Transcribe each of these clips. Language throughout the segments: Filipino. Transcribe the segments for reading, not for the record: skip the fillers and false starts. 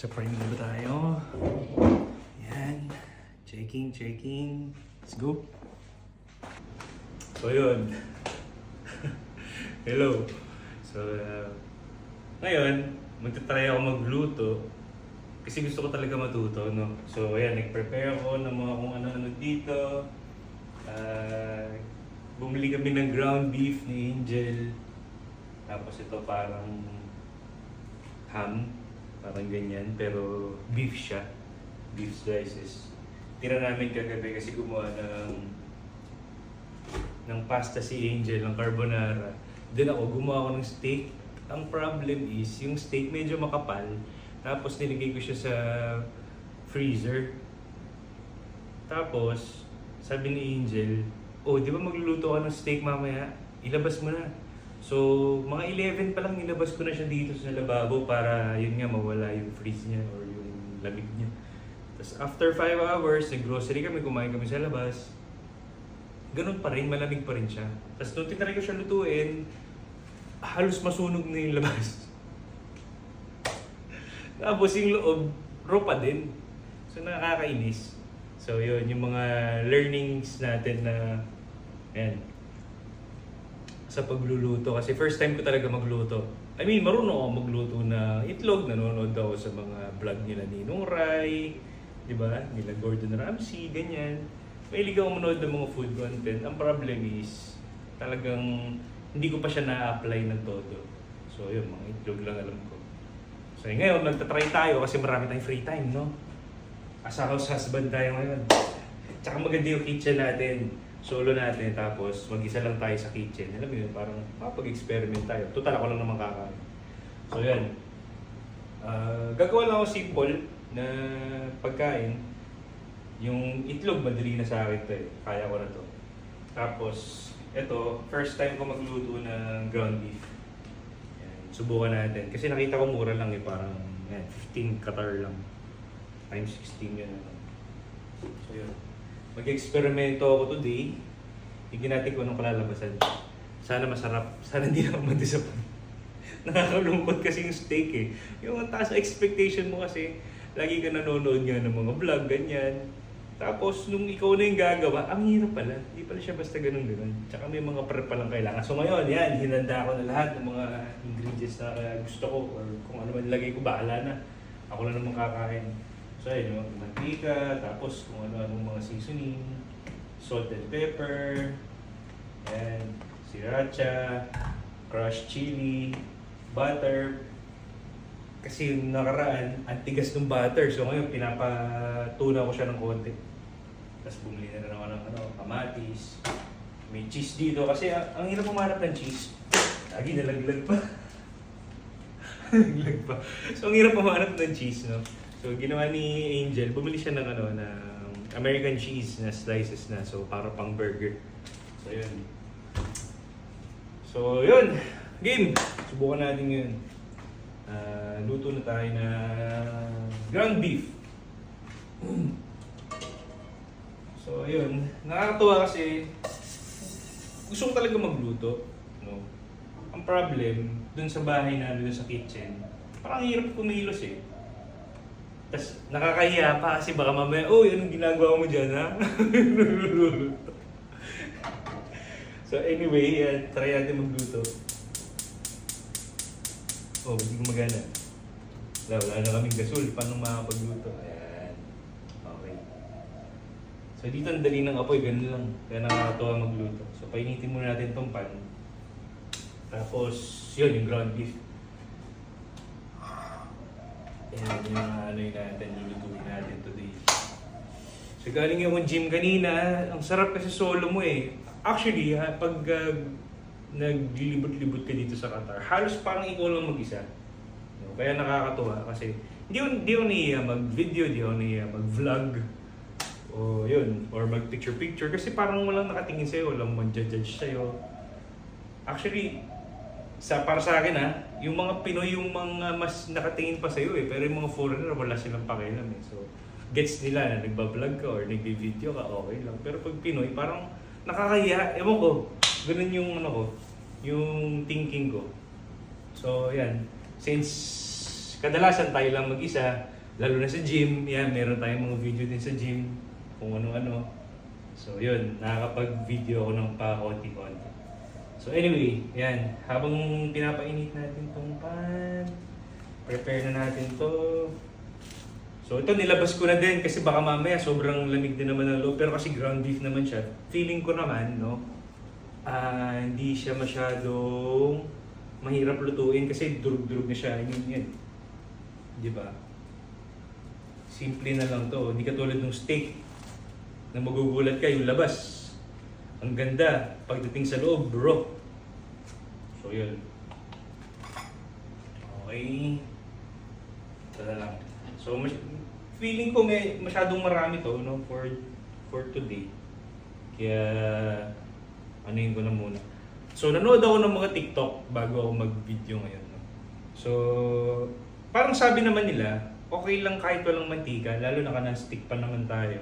Sa frame na ba tayo? Yan. Checking. Let's go. So yun. Hello. So, ngayon, magta-try ako magluto. Kasi gusto ko talaga matuto, no? So, ayan, nag-prepare ako ng mga kung ano-ano dito. Bumili kami ng ground beef ni Angel. Tapos ito parang ham. Parang ganyan, pero beef siya. Beef slices. Tira namin kagabi kasi gumawa ng pasta si Angel, ng carbonara. Then ako, gumawa ako ng steak. Ang problem is, yung steak medyo makapal. Tapos nilagay ko siya sa freezer. Tapos, sabi ni Angel, oh, di ba magluluto ka ng steak mamaya? Ilabas mo na. So, mga 11 pa lang nilabas ko na siya dito sa lababo para yun nga mawala yung freeze niya or yung lamig niya. Tapos after 5 hours, nag-grocery kami, kumain kami sa labas. Ganun pa rin, malamig pa rin siya. Tapos nung tinry ko siya lutuin, halos masunog na yung labas. Tapos yung loob, raw pa din. So nakakainis. So yun, yung mga learnings natin na, ayan, sa pagluluto. Kasi first time ko talaga magluto. I mean, marunong ako magluto na itlog. Nanonood ako sa mga vlog nila Ninong Rai, di ba? Nila Gordon Ramsay, ganyan. Mahilig ako manood ng mga food content. Ang problem is, talagang hindi ko pa siya na-apply ng todo. So yun, mga itlog lang alam ko. So ngayon, nagtatry tayo kasi marami tayong free time, no? As a house husband tayo ngayon. Tsaka maganda yung kitchen natin. Solo natin, tapos mag-isa lang tayo sa kitchen. Alam mo yun, parang makapag-experiment tayo. Total ako lang naman kakain. So yan. Gagawa lang ako simple na pagkain. Yung itlog, madali na sa akin to eh. Kaya ko na to. Tapos, eto, first time ko magluto ng ground beef. Yan, subukan natin. Kasi nakita ko mura lang eh, parang yan, 15 Qatar lang. Times 16 yun. So yun. Mag-eksperimento ako today. Tignan natin kung anong kalalabasan. Sana masarap. Sana hindi na ako ma-disappoint. Nakakalungkot kasi yung steak eh. Yung ang taas expectation mo kasi, lagi ka nanonood nga ng mga vlog, ganyan. Tapos, nung ikaw na yung gagawa, ang hirap pala. Hindi pala siya basta ganun-ganun. Tsaka may mga prep palang kailangan. So ngayon, yan, hinanda ko na lahat ng mga ingredients na gusto ko or kung ano man lagay ko, bahala na. Ako na naman kakain. So ayun, yung mantika, tapos kung ano-anong mga seasoning, salt and pepper, and sriracha, crushed chili, butter. Kasi yung nakaraan, ang tigas ng butter. So ngayon, pinapatuna ko siya ng konti. Tapos bumili na rin ako ng kamatis. May cheese dito kasi ang hirap umarap ng cheese. Lagi nalaglag pa. Nalaglag pa. So ang hirap umarap ng cheese, no? So ginawa ni Angel, bumili siya ng American cheese na slices na. So para pang burger. So yun. So yun. Game! Subukan natin yun. Luto na tayo na ground beef. So ayun. Nakakatuwa kasi gusto ko talaga magluto. No? Ang problem, dun sa bahay namin, dun sa kitchen, parang hirap kumilos eh. Tapos nakakahiya pa kasi baka mamaya, oh, anong ginagawa mo dyan, ha? So anyway, try natin magluto. Oh, hindi gumagana. Wala na kaming gasol. Paano makapagluto? Ayan. Okay. So dito ang dali ng apoy, ganun lang. Kaya nakakatawa magluto. So painitin muna natin itong pan. Tapos, yun, yung ground beef. Ayan yung ano yun natin, lulutuin natin today. So galing yung gym kanina, ang sarap kasi solo mo eh. Actually, pag naglilibot-libot ka dito sa Qatar, halos parang ikaw lang mag-isa. No? Kaya nakakatuwa kasi hindi ako nahiya mag-video, hindi ako nahiya mag-vlog. O yun, or mag-picture-picture kasi parang walang nakatingin sa'yo, walang mag-judge sa'yo. Actually, para sa akin yung mga Pinoy yung mga mas nakatingin pa sa'yo eh, pero yung mga foreigner wala silang pakialam eh. So, gets nila na nagbablog ka or nagbi-video ka, okay lang. Pero pag Pinoy, parang nakakahiya, ewan ko, ganun yung yung thinking ko. So, yan. Since kadalasan tayo lang mag-isa, lalo na sa gym. Yan, meron tayong mga video din sa gym, kung ano-ano. So yun, nakakapag-video ako ng pa-konti-konti. So anyway, yan, habang pinapainit natin tong pan, prepare na natin to. So ito nilabas ko na din kasi baka mamaya sobrang lamig din naman ng loob, pero kasi ground beef naman siya. Feeling ko naman, no, hindi siya masyadong mahirap lutuin kasi durug-durug na siya. Yun. Di ba? Simple na lang to. Hindi katulad ng steak na magugulat ka yung labas. Ang ganda pagdating sa loob, bro. So yun. Okay. Ito na lang. So feeling ko may masyadong marami to, no, for today. Kaya anuhin ko na muna. So nanood ako ng mga TikTok bago ako mag-video ngayon, no? So parang sabi naman nila, okay lang kahit walang mantika, lalo na non-stick pa naman tayo.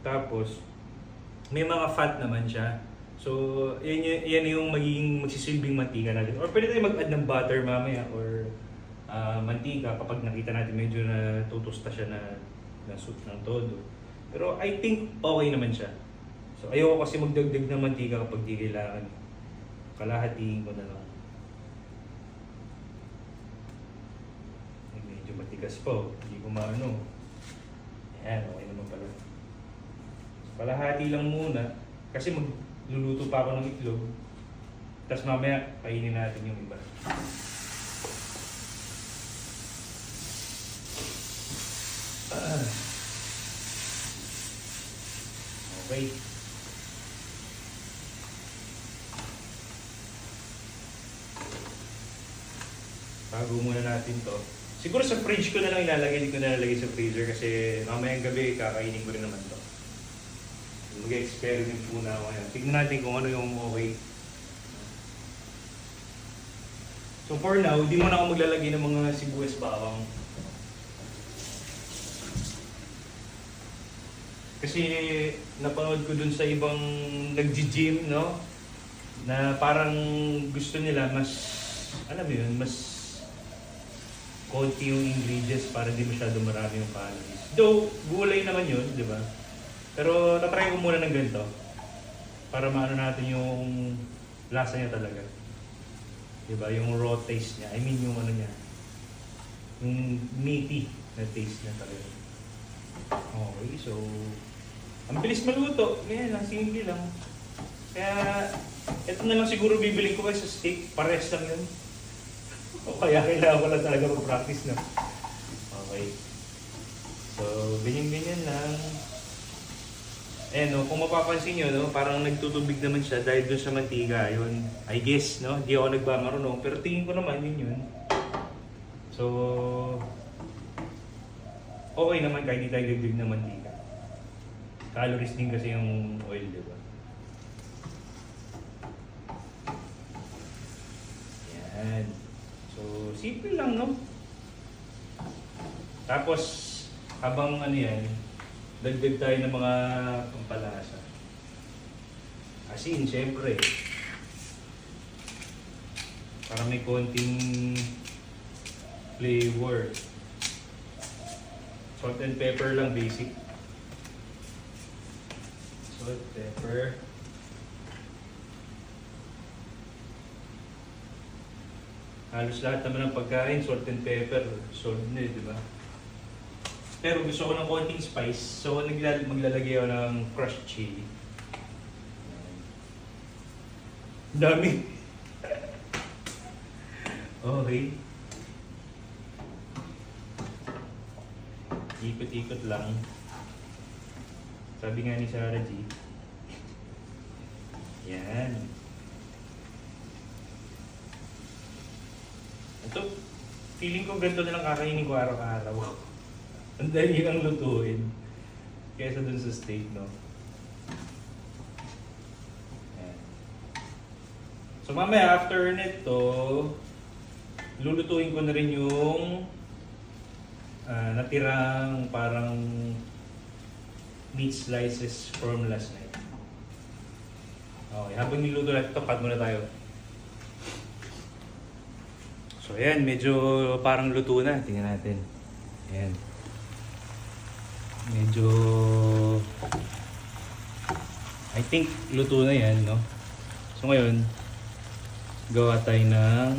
Tapos may mga fat naman siya. So yan yung magiging magsisilbing mantika natin. Or pwede tayo mag-add ng butter mamaya or mantika kapag nakita natin medyo na tutusta siya na soup ng todo. Pero I think okay naman siya. So ayoko kasi magdagdag ng mantika kapag di kailangan. Kalahatiin ko na lang. Medyo matigas po, hindi ko maano. Ayan, okay naman pala. Kalahati lang muna kasi magluluto pa ako ng itlog. Tapos mamaya kainin natin yung iba. Okay. Bago muna natin to. Siguro sa fridge ko na lang ilalagay, hindi ko na lalagay sa freezer kasi mamayang gabi kakainin ko rin naman to. Mag-experiment muna ako ngayon. Tignan natin kung ano yung okay. So for now, di muna ako maglalagay ng mga sibuyas bawang. Kasi napanood ko dun sa ibang nag-gym, no? Na parang gusto nila mas, alam mo yun, mas konti yung ingredients para di masyado marami yung calories. Though, gulay naman yun, di ba? Pero tatry ko muna ng ganito para maano natin yung lasa niya talaga. Di ba? Yung raw taste niya. I mean yung ano niya. Yung meaty na taste niya talaga. Okay, so ang bilis maluto. Ngayon lang, simple lang. Kaya ito na lang siguro bibili ko kayo sa steak. Pares lang yun. O kaya kailangan ko lang talaga mag-practice na. Okay. So, ganyan-ganyan lang. No, kung mapapansin nyo, no, parang nagtutubig naman siya dahil dun sa mantika. Yun, I guess, no? Di ako nagbamarunong. Pero tingin ko naman, yun. So, okay naman kahit di tayo dagdag ng mantika. Calories din kasi yung oil, di ba? Yan. So, simple lang, no? Tapos, habang ano yan, dagdag tayo ng mga pampalasa. Asin, syempre. Para may konting flavor. Salt and pepper lang, basic. Salt, pepper. Halos lahat naman ng pagkain, salt and pepper, salt na, di ba? Pero gusto ko ng konting spice, so maglalagay ako ng crushed chili. Dami. Okay. Ikot-ikot lang. Sabi nga ni Sarah G. Yan. Ito, feeling ko ganito na lang kakainin ko araw-araw. Ang dali lang lutuin. Kesa dun sa steak, no? Yan. So mamaya, after nito, lulutuin ko na rin yung natirang parang meat slices from last night. Okay, habang niluto natin ito, cut muna tayo. So ayan, medyo parang luto na. Tingnan natin. Ayan. Medyo I think luto na yan, no? So ngayon, gawa tayo ng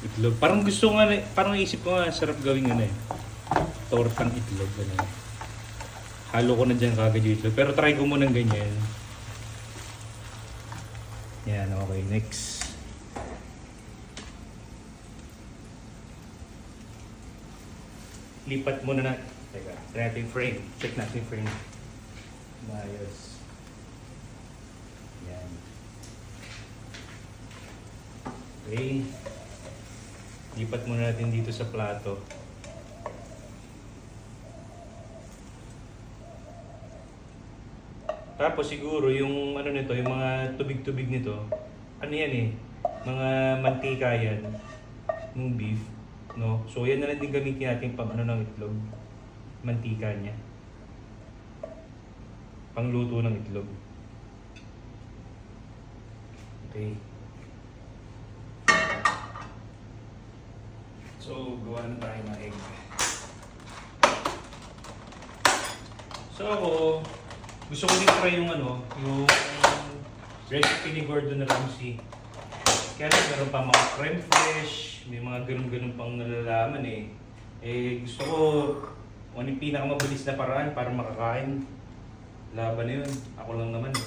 itlog. Parang gusto ko nga, parang isip ko nga, sarap gawing ano eh. Tortang itlog. Ano. Halo ko na dyan kagad yung itlog. Pero try ko muna ng ganyan. Yan, okay. Next. Lipat muna na. Teka, try natin yung frame. Check natin yung frame. Ayos. Yan. Okay. Lipat muna natin dito sa plato. Tapos siguro yung ano nito, yung mga tubig-tubig nito, ano yan eh, mga mantika yan, ng beef, no? So yan na lang din gamitin natin pang ano ng itlog, mantika niya. Pangluto ng itlog. Okay. So, gawa na tayo ng egg. So ako, gusto ko din try yung ano, yung recipe ni Gordon Ramsay. Kaya lang meron pa mga creme fraiche, may mga ganun-ganun pang nalalaman eh. Eh gusto ko kung ano yung pinakamabilis na paraan para makakain. Laban na yun. Ako lang naman eh.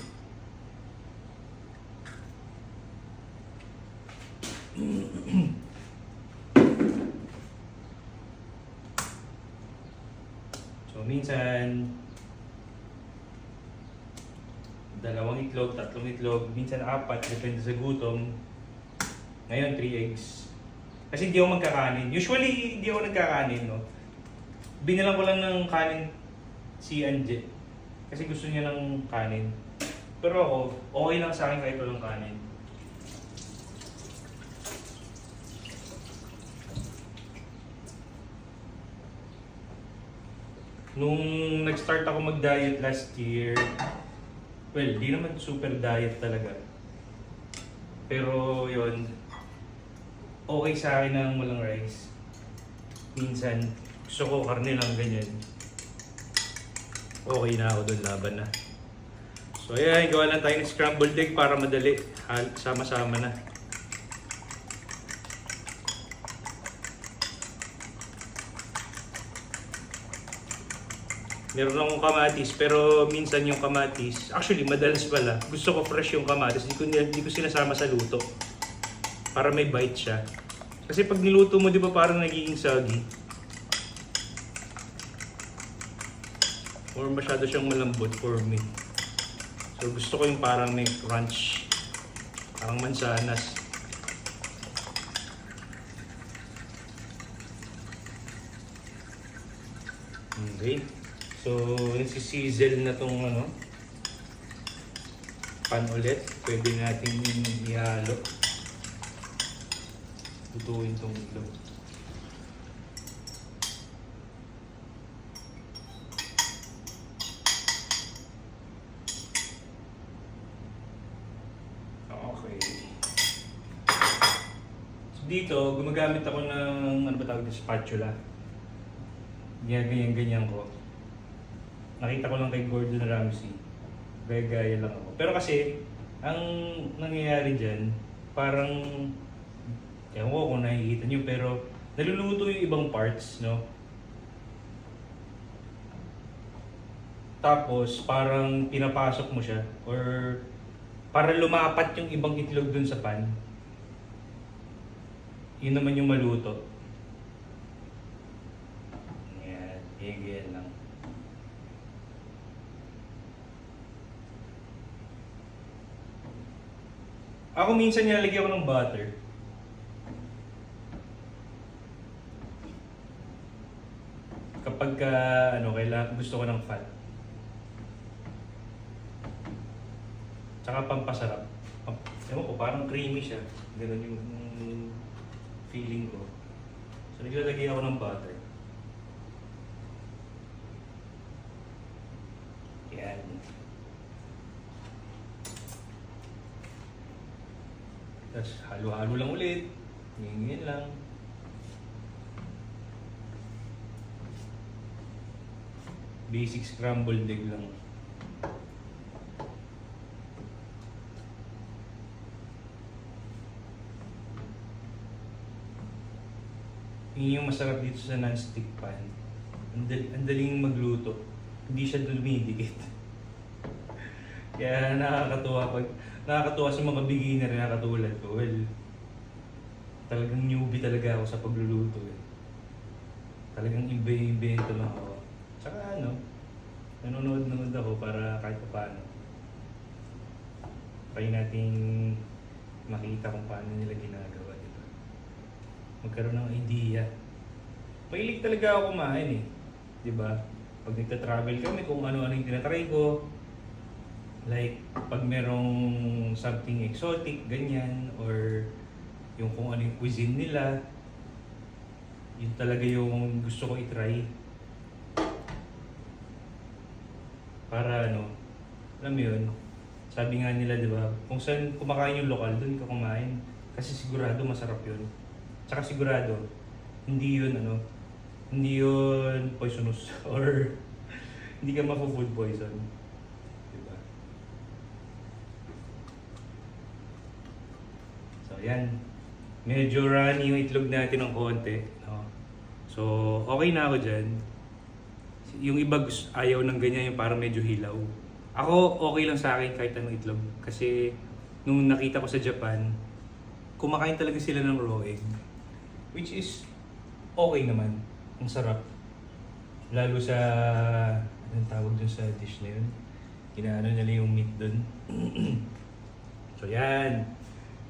So minsan dalawang itlog, tatlong itlog, minsan apat, depende sa gutom. Ngayon, 3 eggs. Kasi hindi ako magkakanin. Usually, hindi ako nagkakanin, no? Binilang ko lang ng kanin si Anje. Kasi gusto niya ng kanin. Pero ako, okay lang sa akin kahit walang kanin. Nung nag-start ako mag-diet last year, well, di naman super diet talaga. Pero yun, okay sa akin ng walang rice. Minsan, gusto ko karne lang ganyan. Okay na ako doon, laban na. So ayan, gawa lang tayo ng scrambled egg para madali. Sama-sama na. Meron akong kamatis, pero minsan yung kamatis, actually madalas pala, gusto ko fresh yung kamatis, hindi ko sinasama sa luto. Para may bite siya. Kasi pag niluto mo, di ba parang nagiging soggy? Or masyado siyang malambot for me. So gusto ko yung parang may crunch. Parang mansanas. Okay. So, nagsisizzle na tong ano, pan ulit. Pwede natin ihalo. Lutuin tong itlog. Okay. So, dito, gumagamit ako ng, ano ba tawag, spatula. Ganyan ko. Nakita ko lang kay Gordon Ramsay. Gaya lang ako. Pero kasi, ang nangyayari dyan, parang, ewan ko kung nakikita nyo, pero naluluto yung ibang parts, no? Tapos, parang pinapasok mo siya, or para lumapat yung ibang itlog dun sa pan. Yun naman yung maluto. Yan, ganyan lang. Ako minsan nilalagyan ko ng butter. Kapag ano, gusto ko ng fat. Tsaka pampasarap. Ewan ko, parang creamy siya. Ganun yung feeling ko. So naglalagay ako ng butter. Yan. Tapos halo-halo lang ulit. Ganyan lang. Basic scrambled egg lang. Yun yung masarap dito sa non-stick pan. Ang daling magluto. Hindi siya dumidikit. Kaya nakakatuwa sa mga beginner na katulad ko. Well, talagang newbie talaga ako sa pagluluto. Eh. Talagang iba-ibento lang ako. Tsaka nanonood ako para kahit paano. Try nating makita kung paano nila ginagawa, di ba? Magkaroon ng idea. Mahilig talaga ako kumain eh. Di ba? Pag nagta-travel kami, kung ano-ano yung tinatry ko. Like, pag merong something exotic, ganyan, or yung kung ano yung cuisine nila, yun talaga yung gusto ko i-try. Para alam mo yun, sabi nga nila, di ba, kung saan kumakain yung lokal, doon ka kumain. Kasi sigurado masarap yun. Tsaka sigurado, hindi yun poisonous or hindi ka mapo-food poison. Diba? So, yan. Medyo runny yung itlog natin ng konti. No? So, okay na ako dyan. Yung iba ayaw ng ganyan, yung parang medyo hilaw. Ako, okay lang sa akin kahit anong itlog. Kasi, nung nakita ko sa Japan, kumakain talaga sila ng raw egg. Which is, okay naman. Ang sarap. Lalo sa, anong tawag dun sa dish na yun? Kinaano nila yung meat dun. So, yan.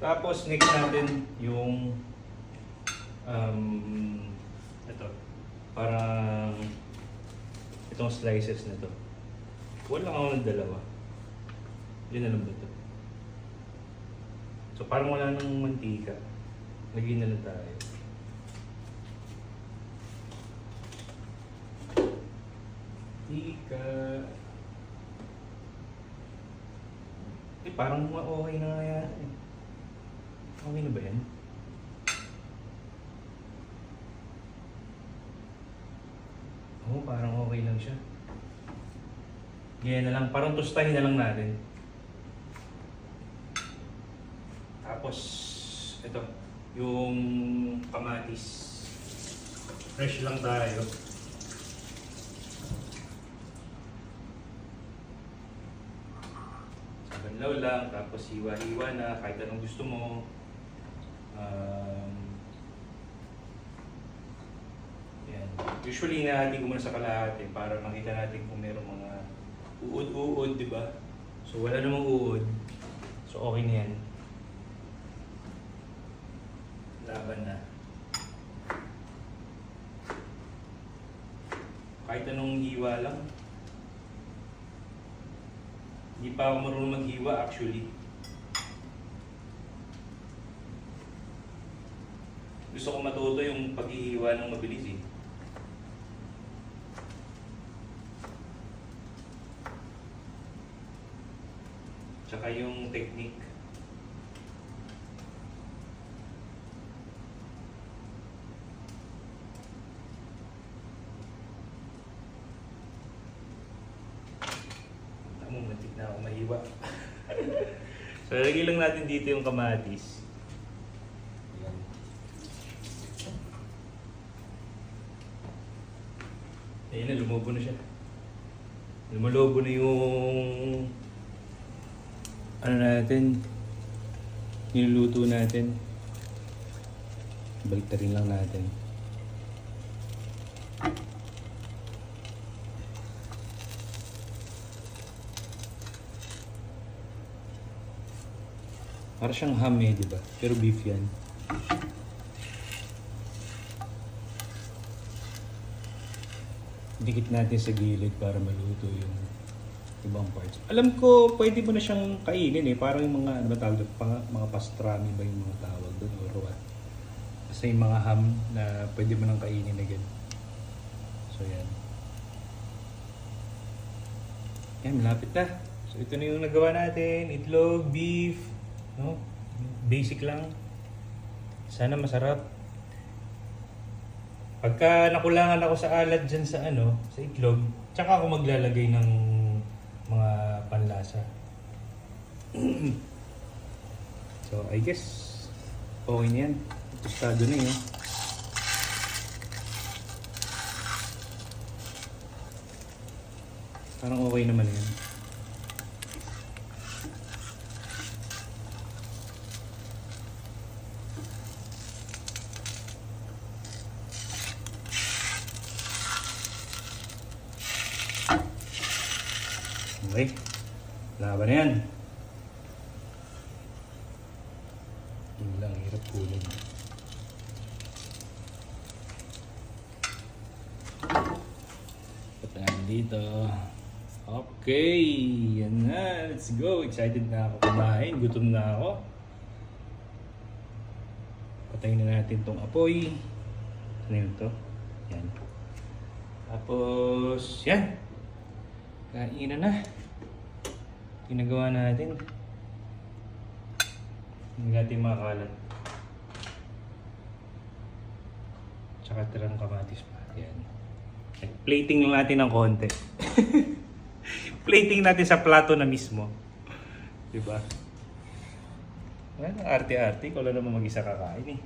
Tapos, next natin yung, ito. Parang, itong slices na to. Wala ako ng dalawa. Yun na lang ba ito? So parang wala nang mantika. Lagyan na lang tayo. Mantika. Parang okay na nga yan. Okay na ba yan? Oo, parang okay lang siya. Ganyan na lang, parang tostahin na lang natin. Tapos, ito, yung kamatis. Fresh lang tayo. Sabanlaw lang, tapos hiwa-hiwa na, kahit anong gusto mo. Yan. Usually, hinahati ko muna sa kalahati para makita natin kung meron mga uod-uod, di ba? So wala namang uod. So okay na yan. Laban na. Kahit anong hiwa lang. Hindi pa ako marunong maghiwa actually. Gusto ko matuto yung paghihiwa ng mabilis eh. Tsaka yung technique. Matik na ako mahiwa. So, lagay lang natin dito yung kamatis. Ayan. Ayun na, lumubo na siya. Lumalobo na yung ano natin, niluluto natin. Baliktarin lang natin. Para siyang ham eh, di ba? Pero beef yan. Dikit natin sa gilid para maluto yung ibang parts. Alam ko, pwede mo na siyang kainin eh. Parang yung mga, ano ba tawag doon? Mga pastrami ba yung mga tawag doon? Or what? Basta yung mga ham na pwede mo nang kainin na gano'n. So yan. Yan, malapit na. So ito na yung nagawa natin. Itlog, beef, no? Basic lang. Sana masarap. Pag Pagka nakulangan ako sa alat dyan sa sa itlog, tsaka ako maglalagay ng mga panlasa. So, I guess, okay na yan. Tostado na yun. Parang okay naman yan. Okay. Laban na yan. Yun lang, hirap kunin. Patayin dito. Okay, yan na. Let's go. Excited na ako kumain. Gutom na ako. Patayin na natin tong apoy. Ano yun to? Yan. Tapos, yan. Kainan na. Ginagawa natin. Hindi natin makalat. Tsaka tirang kamatis pa. Yan. Plating lang natin ng konti. Plating natin sa plato na mismo. Diba? Well, arte-arte. Ikaw lang naman mag-isa kakain eh.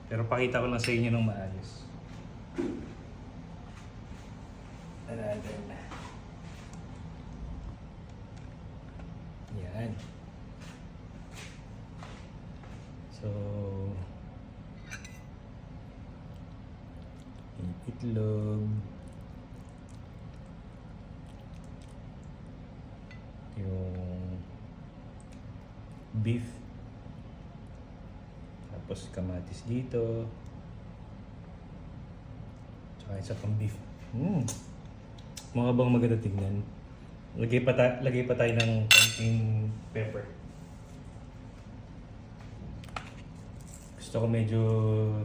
Pero pakita ko lang sa inyo ng maayos. Natin. Yan. So, yung itlog, yung beef, tapos kamatis dito, tsaka isa pang beef. Mga bang maganda tignan. Lagay pa tayo ng konting pepper. Gusto ko medyo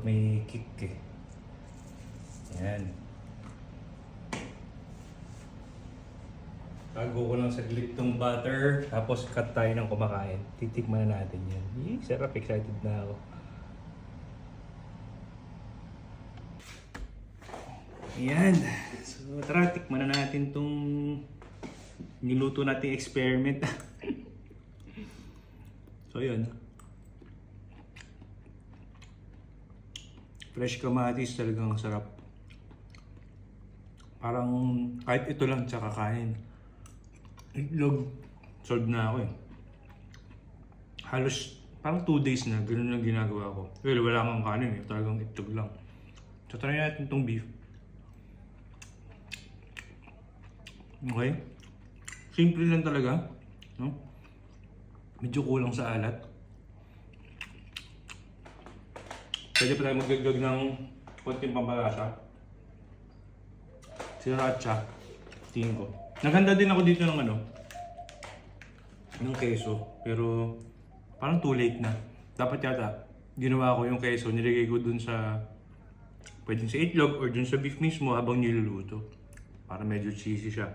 may kick eh. Yan. Tago ko lang saglit tong butter. Tapos cut tayo ng kumakain. Titikman na natin yan. Sarap, excited na ako. Yan. So tara, tikman na natin tong niluto natin experiment. So yun. Fresh kamatis, talagang sarap. Parang kahit ito lang tsaka kain. Itlog, solve na ako eh. Halos parang 2 days na, ganoon lang ginagawa ko. Well, wala kang kanin eh, talagang itlog lang. So try natin itong beef. Okay. Simple lang talaga, no? Medyo kulang sa alat. Pwede pa tayo magdagdag ng konting pampalasa. Sriracha, tingin ko. Naghanda din ako dito ng ng queso, pero parang too late na. Dapat yata ginawa ko yung queso, nilagay ko dun sa pwedeng sa itlog or dun sa beef mismo habang niluluto. Para medyo cheesy siya.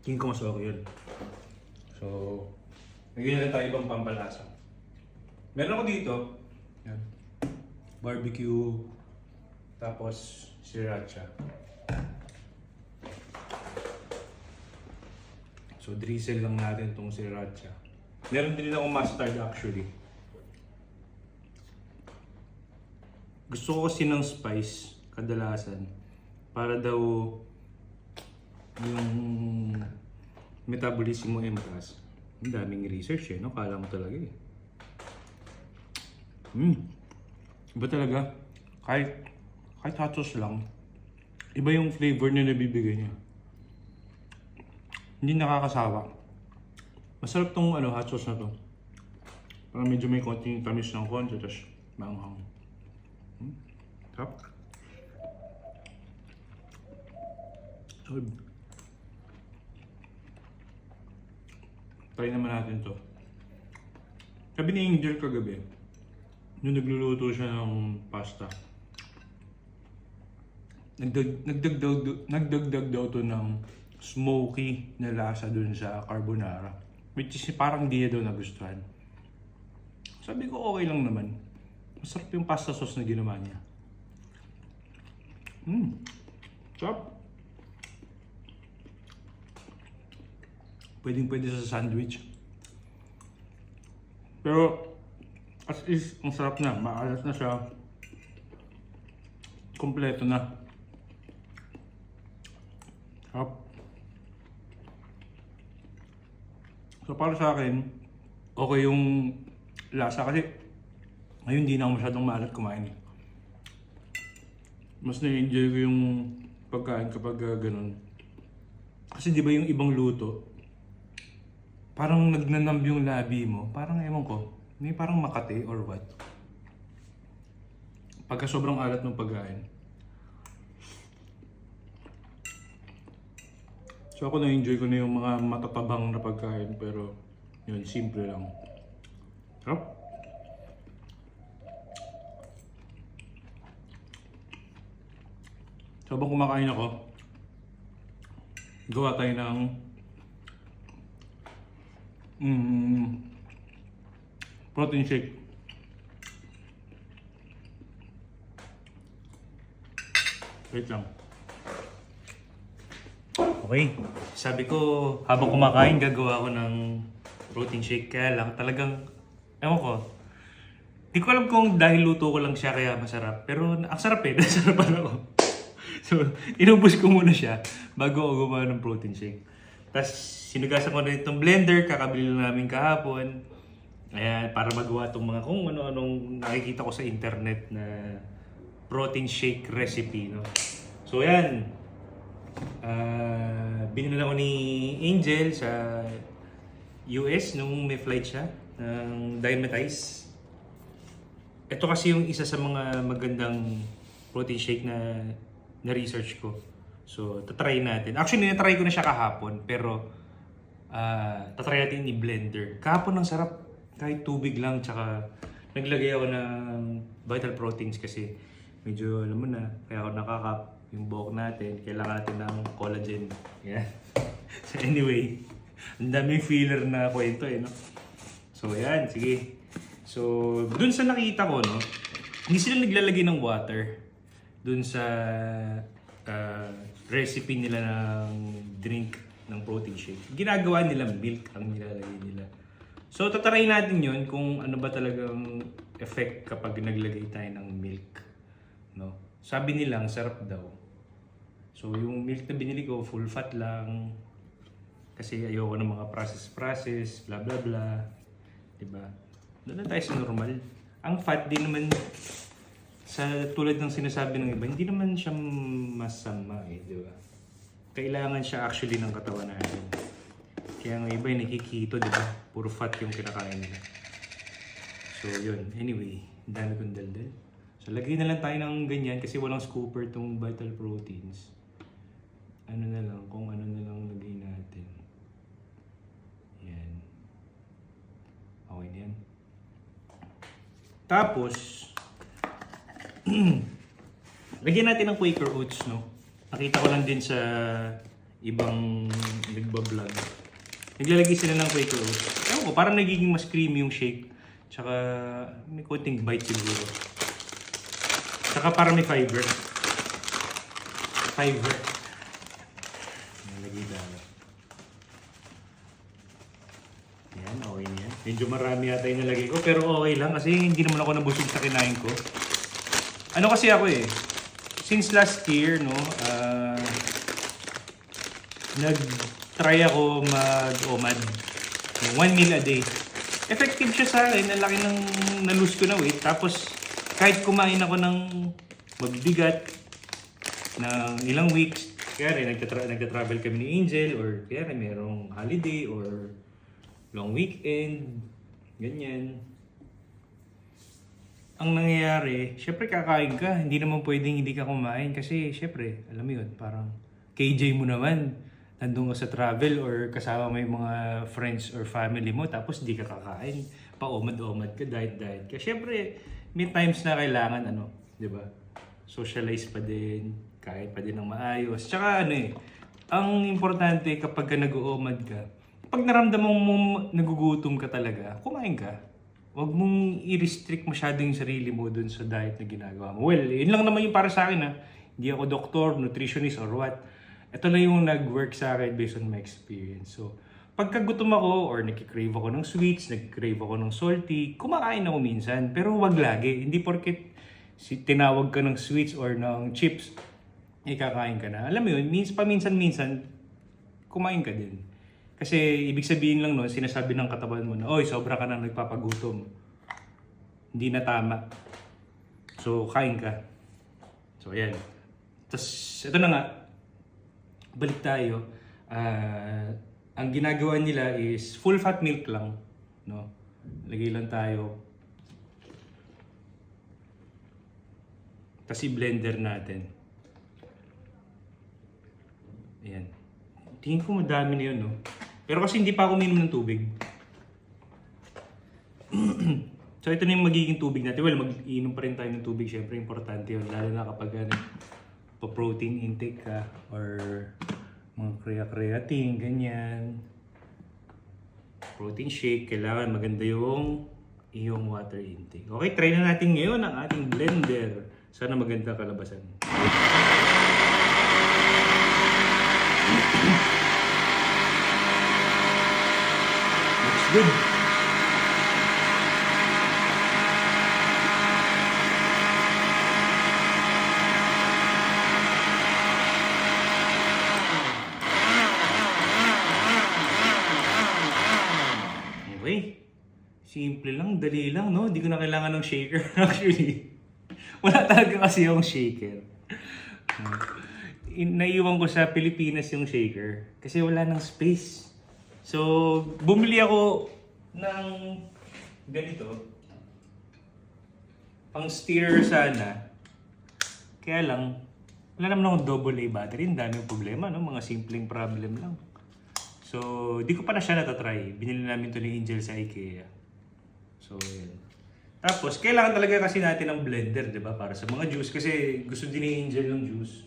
Tingin ko mas okay yun. So, lagyan na lang tayo ibang pampalasa. Meron ako dito, yan, barbecue, tapos sriracha. So, drizzle lang natin itong sriracha. Meron din akong mustard actually. Gusto ko kasi ng spice, kadalasan, para daw yung metabolism mo ay mataas. Ang daming research no? Kala mo talaga eh. Iba talaga. Kahit hot sauce lang, iba yung flavor na nabibigay niya. Hindi nakakasawa. Masarap tong hot sauce na to. Parang medyo may konting tamis ng konti, tapos maanghang. Sarap. Solid. Try naman natin to. Sabi ni Angel kagabi, nung nagluluto siya ng pasta, nagdagdag daw to ng smoky na lasa dun sa carbonara. Which is parang di daw nagustuhan. Sabi ko okay lang naman. Masarap yung pasta sauce na ginawa niya. Sarap. Pwedeng-pwede sa sandwich. Pero, as is, ang sarap na. Maalat na siya. Kompleto na. Sarap. So, para sa akin, okay yung lasa kasi ngayon hindi na ako masyadong maalat kumain. Mas na-enjoy ko yung pagkain kapag ganun. Kasi di ba yung ibang luto, parang nagnanamb yung labi mo. Parang ewan ko, may parang Makati or what. Pagka sobrang alat ng pagkain. So ako na-enjoy ko na yung mga matatabang na pagkain pero yun, simple lang. Sarap. So habang kumakain ako, gawa tayo ng protein shake. Wait lang. Okay, sabi ko habang kumakain gagawa ko ng protein shake, kaya lang talagang, ewan ko, di ko alam kung dahil luto ko lang siya kaya masarap, pero ang sarap eh, nasarapan ako. So, inubos ko muna siya bago ako gumawa ng protein shake. Tapos, sinugasan ko na itong blender, kakabili lang namin kahapon. Ayan, para magawa itong mga kung ano-anong nakikita ko sa internet na protein shake recipe, no? So, ayan. Binila ako ni Angel sa US nung may flight siya ng Dymatize. Ito kasi yung isa sa mga magandang protein shake na research ko. So, tatry natin. Actually, natry ko na siya kahapon, pero tatry natin ni blender. Kahapon ang sarap, kahit tubig lang, tsaka naglagay ako ng vital proteins kasi medyo, alam mo na, kaya ako nakakap yung buhok natin, kailangan natin ng collagen. Yeah. So anyway, ang daming filler na kwento eh, no? So yan, sige. So, dun sa nakita ko, no, hindi sila naglalagay ng water dun sa recipe nila ng drink ng protein shake. Ginagawa nila milk ang nilalagay nila. So, tatry natin yun kung ano ba talagang effect kapag naglagay tayo ng milk. No? Sabi nila, ang sarap daw. So, yung milk na binili ko, full fat lang. Kasi ayoko ng mga process, blah blah blah. Diba? Doon na tayo sa normal. Ang fat din naman, sa tulad ng sinasabi ng iba, hindi naman siya masama eh, di ba? Kailangan siya actually ng katawan natin. Kaya ng iba yung nakikito, di ba? Puro fat yung kinakain nila. So yun, anyway, dami kong daldal. So lagay na lang tayo ng ganyan kasi walang scooper tong vital proteins. Ano na lang, kung ano na lang lagay natin. Yan. Okay na yan. Tapos, lagyan natin ng Quaker Oats, no? Nakita ko lang din sa ibang nagbablog. Naglalagay sila ng Quaker Oats. Ewan ko, parang nagiging mas creamy yung shake. Tsaka may konting bite siguro. Tsaka parang may fiber. Nalagay tayo. Yan, okay na yan. Medyo marami yata yung nalagay ko, pero okay lang kasi hindi naman ako nabusog sa kinain ko. Ano kasi ako eh, since last year, no, nag-try ako mag-OMAD. 1 meal a day. Effective siya sa akin, nalaki ng na-lose ko na weight. Tapos, kahit kumain ako ng magbigat ng ilang weeks, kaya rin nagta-travel kami ni Angel, or kaya rin merong holiday, or long weekend, ganyan. Ang nangyayari, syempre kakain ka, hindi naman pwedeng hindi ka kumain kasi syempre, alam mo yun, parang KJ mo naman, nandun ka sa travel or kasama mo yung mga friends or family mo tapos hindi ka kakain, pa-omad-omad ka, diet ka. Syempre, may times na kailangan, di ba? Socialize pa din, kain pa din ng maayos. Tsaka ang importante kapag ka nag-uomad ka, pag naramdaman mo nagugutom ka talaga, kumain ka. wag mong i-restrict masyado yung sarili mo dun sa diet na ginagawa mo. Well, yun lang naman yung para sa akin ha. Hindi ako doktor, nutritionist, or what. Ito na yung nag-work sa akin based on my experience. So, pagka gutom ako or nagkikrave ako ng sweets, nagkikrave ako ng salty, kumakain ako minsan. Pero wag lagi. Hindi porket tinawag ka ng sweets or ng chips, ikakain ka na. Alam mo yun, paminsan-minsan, kumain ka din. Kasi ibig sabihin lang no, sinasabi ng katawan mo na, oy, sobra ka na nagpapagutom. Hindi na tama. So, kain ka. So, ayan. Tapos, ito na nga. Balik tayo. Ang ginagawa nila is full fat milk lang. No? Lagay lang tayo. Tapos i-blender natin. Ayan. Tingin ko madami na yun, no? Pero kasi hindi pa ako uminom ng tubig. So ito na yung magiging tubig natin. Well, mag-inom pa rin tayo ng tubig. Siyempre, importante yun. Lalo na kapag protein intake ka or mga creatine, ganyan. Protein shake. Kailangan maganda yung iyong water intake. Okay, try na natin ngayon ang ating blender. Sana maganda kalabasan. Looks good. Okay. Simple lang, dali lang, no? Hindi ko na kailangan ng shaker actually. Wala talaga kasi yung shaker. Naiwan ko sa Pilipinas yung shaker kasi wala nang space. So, bumili ako ng ganito. Pang steer sana. Kaya lang, wala naman akong double A battery. Ang daming problema, no? Mga simpleng problem lang. So, di ko pa na siya natatry. Binili namin to ni Angel sa IKEA. So, yun. Tapos, kailangan talaga kasi natin ng blender, di ba? Para sa mga juice. Kasi gusto din ni Angel ng juice.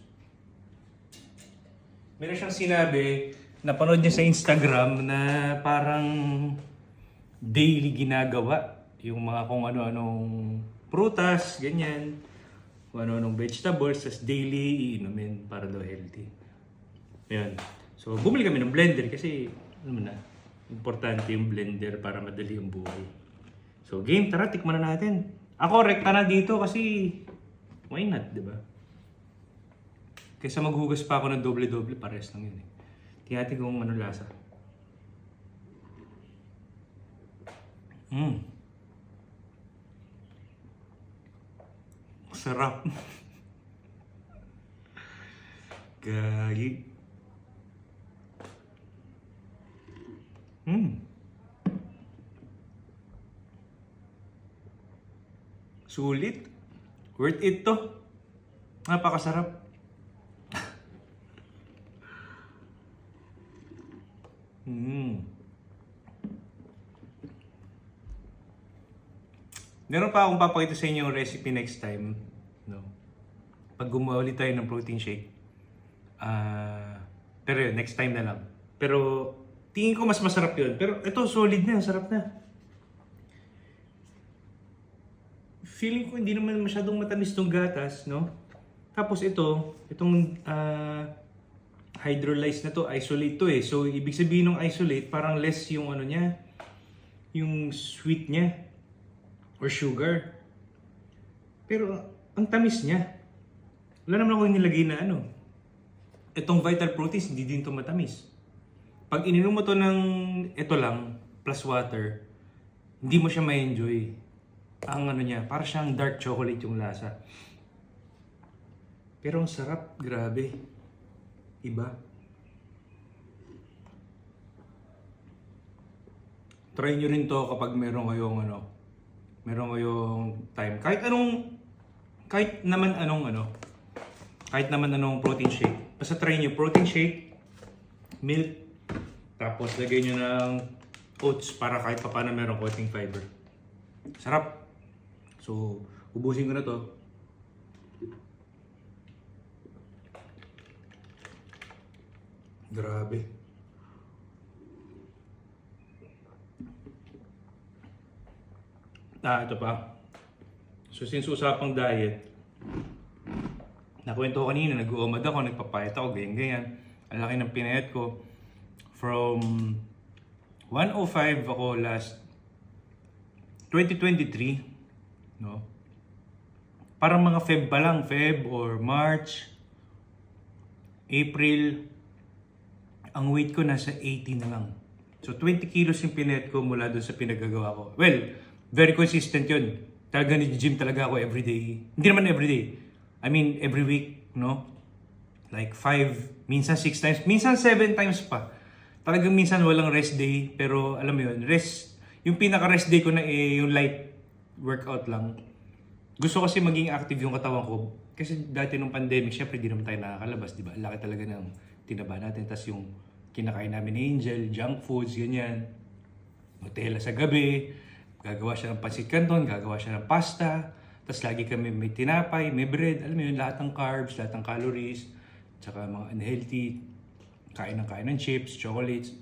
Meron siyang sinabi, napanood niya sa Instagram na parang daily ginagawa. Yung mga kung ano-anong prutas, ganyan. Kung ano-anong vegetables, tas daily iinumin para daw healthy. Ayan. So, bumili kami ng blender kasi, ano na, importante yung blender para madali yung buhay. So, game, tara, tikman na natin. Ako, rekta na dito kasi, why not, di ba? Kaysa maghugas pa ako ng doble-doble, pares lang yun eh. Tingnan natin kung ano lasa. Sarap. Gagi. Sulit. Worth it to. Napakasarap. Meron pa akong papakita sa inyo yung recipe next time. No? Pag gumawa ulit tayo ng protein shake. Pero yun, next time na lang. Pero tingin ko mas masarap yun. Pero ito, solid na. Sarap na. Feeling ko hindi naman masyadong matamis tong gatas, no? Tapos itong hydrolyzed na to, isolate to eh. So, ibig sabihin ng isolate, parang less yung ano niya, yung sweet niya, or sugar. Pero, ang tamis niya. Wala naman ako nilagay na ano. Itong Vital Proteins, hindi din to matamis. Pag ininom mo to ng ito lang, plus water, hindi mo siya ma-enjoy. Ang ano niya, para siyang dark chocolate yung lasa. Pero ang sarap, grabe. Iba. Try nyo rin to kapag meron kayong time. Kahit naman anong protein shake. Basta try nyo, protein shake, milk, tapos lagay nyo ng oats para kahit pa paano meron konting fiber. Sarap. So, ubusin ko na to. Grabe. Ito pa. So since usapang diet, nakwento ko kanina, nag-uumad ako, nagpapayat ako, ganyan-ganyan. Ang laki ng pinayat ko. From 105 ako last 2023, no? Parang mga Feb pa lang, Feb or March, April, ang weight ko nasa 80 na lang. So 20 kilos yung pinayat ko mula doon sa pinagagawa ko. Well, very consistent yun. Talaga nag-gym talaga ako everyday. Hindi naman everyday. I mean, every week, no? Like 5, minsan 6 times, minsan 7 times pa. Talagang minsan walang rest day, pero alam mo yun, rest, yung pinaka-rest day ko na yung light workout lang. Gusto kasi maging active yung katawan ko. Kasi dati nung pandemic, syempre di naman tayo nakakalabas, di ba? Laki talaga ng tinaba natin. Tapos yung kinakain namin ni Angel, junk foods, ganyan. Nutella sa gabi, gagawa siya ng pancit canton, gagawa siya ng pasta. Tapos lagi kami may tinapay, may bread, alam mo yun, lahat ng carbs, lahat ng calories, tsaka mga unhealthy, kain ng chips, chocolates.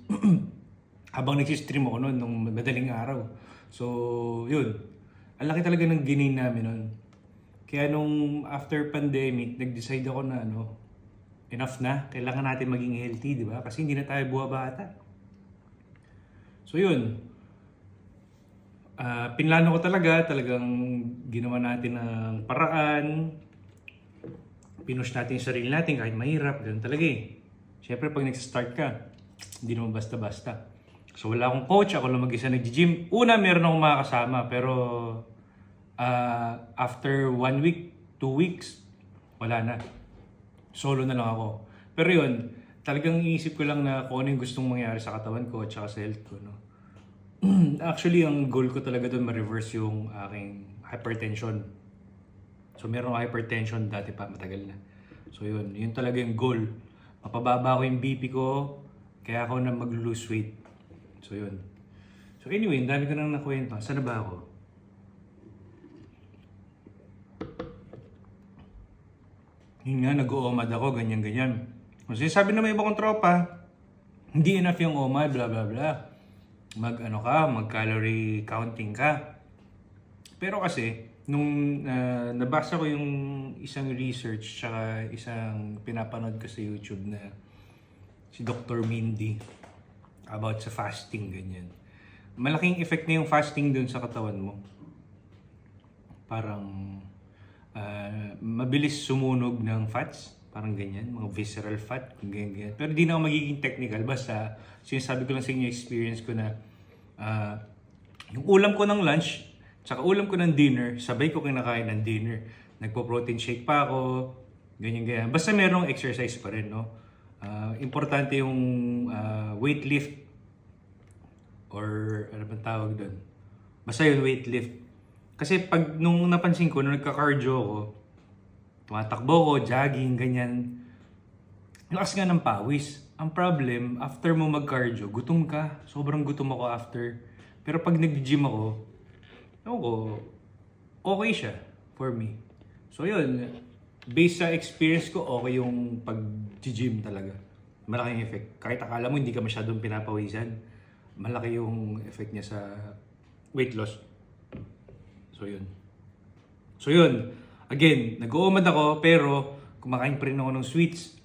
Habang nagsistream ako noon, nung madaling araw. So, yun. Ang laki talaga ng ginain namin noon. Kaya nung after pandemic, nag-decide ako na enough na. Kailangan natin maging healthy, di ba? Kasi hindi na tayo buwabata. So, yun. Pinlano ko talagang ginawa natin ng paraan, pinush natin yung sarili natin kahit mahirap, ganun talaga eh. Siyempre pag nag-start ka, hindi naman basta-basta. So wala akong coach, ako lang mag-isa nag-gym. Una meron akong mga kasama, pero after 1 week, 2 weeks, wala na. Solo na lang ako. Pero yun, talagang iisip ko lang na kung ano yung gustong mangyari sa katawan ko at sa health ko, no? Actually, ang goal ko talaga doon ma-reverse yung aking hypertension. So, meron akong hypertension dati pa, matagal na. So, yun talaga yung goal. Mapababa ko yung BP ko, kaya ako na mag-lose weight. So, yun. So, anyway, ang dami ko nang nakwento. Saan na ba ako? Yun nga, nag-uomad ako, ganyan-ganyan. Kasi sabi na may iba kong tropa, hindi enough yung omad, bla bla bla. Mag-calorie counting ka. Pero kasi, nung nabasa ko yung isang research tsaka isang pinapanood ko sa YouTube na si Dr. Mindy about sa fasting, ganyan. Malaking effect na yung fasting dun sa katawan mo. Parang mabilis sumunog ng fats, parang ganyan, mga visceral fat, ganyan. Pero di na ako magiging technical, basta sinasabi ko lang sa inyo experience ko na yung ulam ko ng lunch, tsaka ulam ko ng dinner, sabay ko kinakain ng dinner. Nagpo-protein shake pa ako, ganyan. Basta merong exercise pa rin, no? Importante yung weight lift or ano bang tawag doon? Basta yung weight lift. Kasi pag nung napansin ko, nung nagka-cardio ako, tumatakbo ko, jogging, ganyan. Lakas nga ng pawis. Ang problem, after mo mag-cardio, gutom ka. Sobrang gutom ako after. Pero pag nag-gym ako, okay siya for me. So yun, based sa experience ko, okay yung pag-gym talaga. Malaking effect. Kahit akala mo hindi ka masyadong pinapawisan, malaki yung effect niya sa weight loss. So yun. Again, nag-uumad ako pero kumakain pa rin ako ng sweets.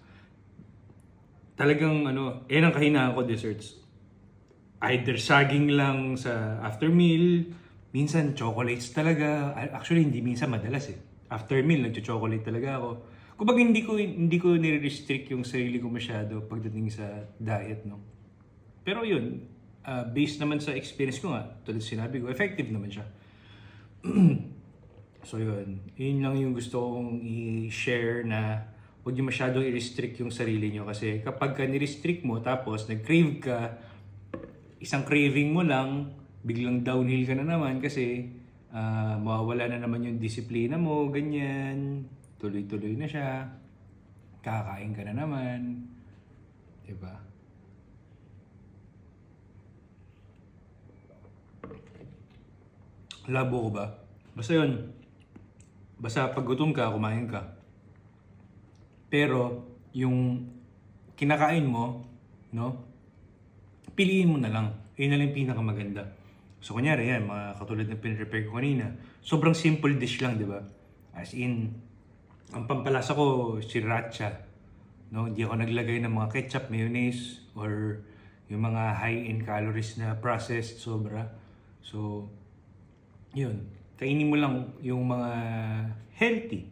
Talagang yan ang kahinaan ko, desserts. Either saging lang sa after meal, minsan chocolates talaga. Actually, hindi minsan, madalas eh. After meal, nagcho-chocolate talaga ako. Kumbaga hindi ko nire-restrict yung sarili ko masyado pagdating sa diet, no. Pero yun, based naman sa experience ko nga, tulad sinabi ko, effective naman siya. So yun lang yung gusto kong i-share, na huwag niyo masyadong i-restrict yung sarili niyo, kasi kapag ka ni-restrict mo tapos nag-crave ka, isang craving mo lang, biglang downhill ka na naman kasi mawawala na naman yung disiplina mo, ganyan, tuloy-tuloy na siya, kakain ka na naman, diba? Labo ko ba? Basta yun. Basta pag gutom ka, kumain ka. Pero, yung kinakain mo, no? Piliin mo na lang. Yun na lang yung pinakamaganda. So kunyari yan, mga katulad ng pinrepare ko kanina, sobrang simple dish lang, di ba? As in, ang pampalasa ko, sriracha. No, hindi ako naglagay ng mga ketchup, mayonnaise, or yung mga high in calories na processed sobra. So, yun. Kainin mo lang yung mga healthy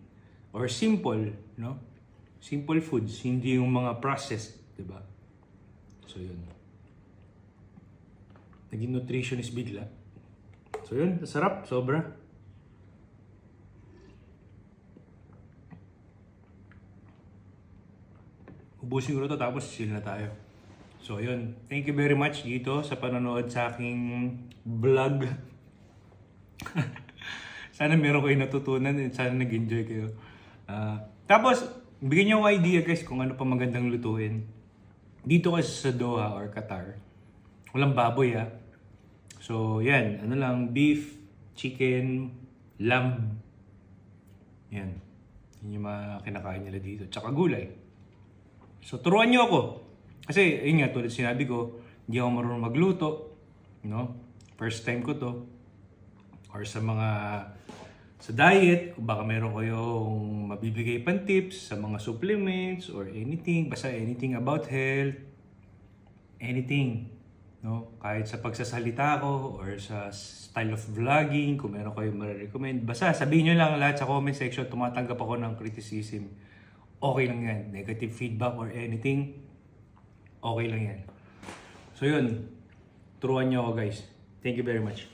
or simple, no? Simple foods, hindi yung mga processed, di ba? So, yun. Naging nutritionist bigla. So, yun. Sarap, sobra. Ubusin ko na to tapos chill na tayo. So yun, thank you very much dito sa panonood sa aking vlog. Sana meron kayo natutunan and sana nag-enjoy kayo. Tapos, bigyan niyo ako idea guys kung ano pa magandang lutuin. Dito kasi sa Doha or Qatar, walang baboy ha. So yan, ano lang, beef, chicken, lamb. Yan. Yun yung mga kinakain nila dito. Tsaka gulay. So, turuan niyo ako. Kasi, yun nga, tulad sinabi ko, hindi ako marunong magluto. No? First time ko to. Or sa mga, sa diet, kung baka meron kayong mabibigay pang tips sa mga supplements or anything, basta anything about health, anything. No? Kahit sa pagsasalita ko or sa style of vlogging, kung meron kayong ma-recommend, basta sabihin nyo lang lahat sa comment section, tumatanggap ako ng criticism. Okay lang yan. Negative feedback or anything, okay lang yan. So yun, turuan nyo ako guys. Thank you very much.